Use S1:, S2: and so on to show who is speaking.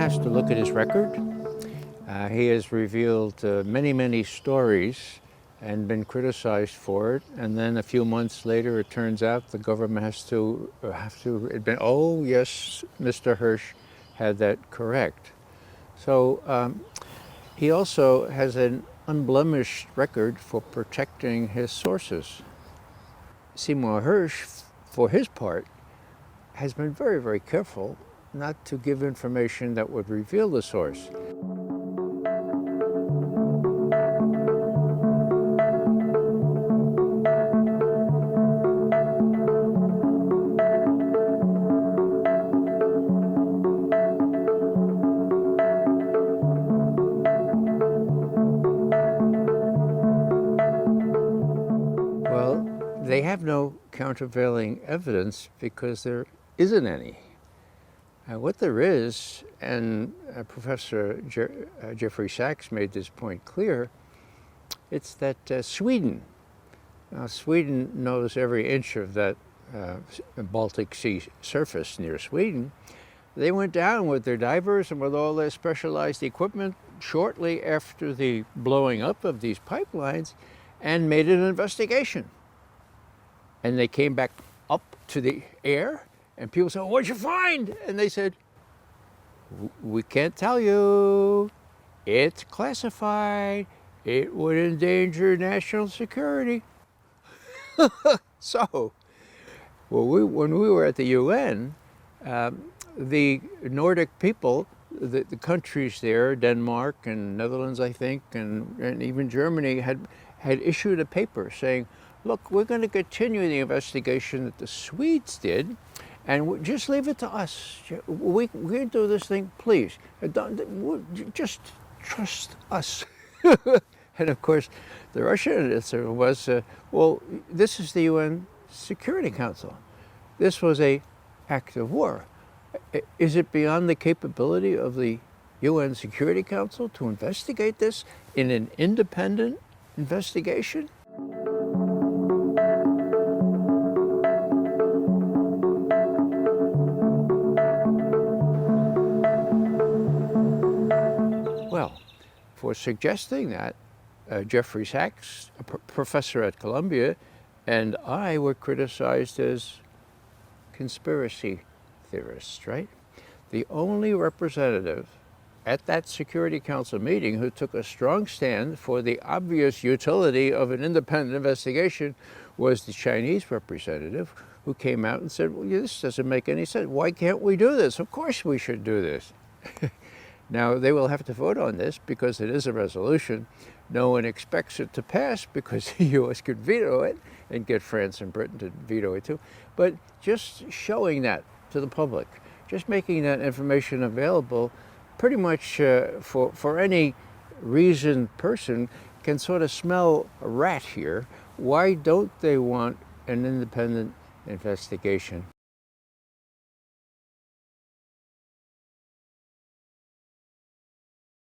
S1: has to look at his record. He has revealed many stories and been criticized for it. And then a few months later, it turns out the government has to admit, oh yes, Mr. Hersh had that correct. So he also has an unblemished record for protecting his sources. Seymour Hersh, for his part, has been very careful not to give information that would reveal the source. Well, they have no countervailing evidence because there isn't any. What there is, and Professor Jeffrey Sachs made this point clear, it's that Sweden knows every inch of that Baltic Sea surface near Sweden. They went down with their divers and with all their specialized equipment shortly after the blowing up of these pipelines and made an investigation. And they came back up to the air, and people said, "What'd you find?" And they said, "We can't tell you. It's classified. It would endanger national security." So, when we were at the UN, the Nordic people, the countries there, Denmark and Netherlands, I think, and even Germany, had issued a paper saying, "Look, we're going to continue the investigation that the Swedes did, and just leave it to us. We can do this thing, please. Just trust us." And of course, the Russian answer was, well, this is the UN Security Council. This was an act of war. Is it beyond the capability of the UN Security Council to investigate this in an independent investigation? Well, for suggesting that, Jeffrey Sachs, a professor at Columbia, and I were criticized as conspiracy theorists, right? The only representative at that Security Council meeting who took a strong stand for the obvious utility of an independent investigation was the Chinese representative, who came out and said, "Well, this doesn't make any sense. Why can't we do this? Of course we should do this." Now, they will have to vote on this because it is a resolution. No one expects it to pass because the U.S. could veto it and get France and Britain to veto it too. But just showing that to the public, just making that information available, pretty much for any reasoned person can sort of smell a rat here. Why don't they want an independent investigation?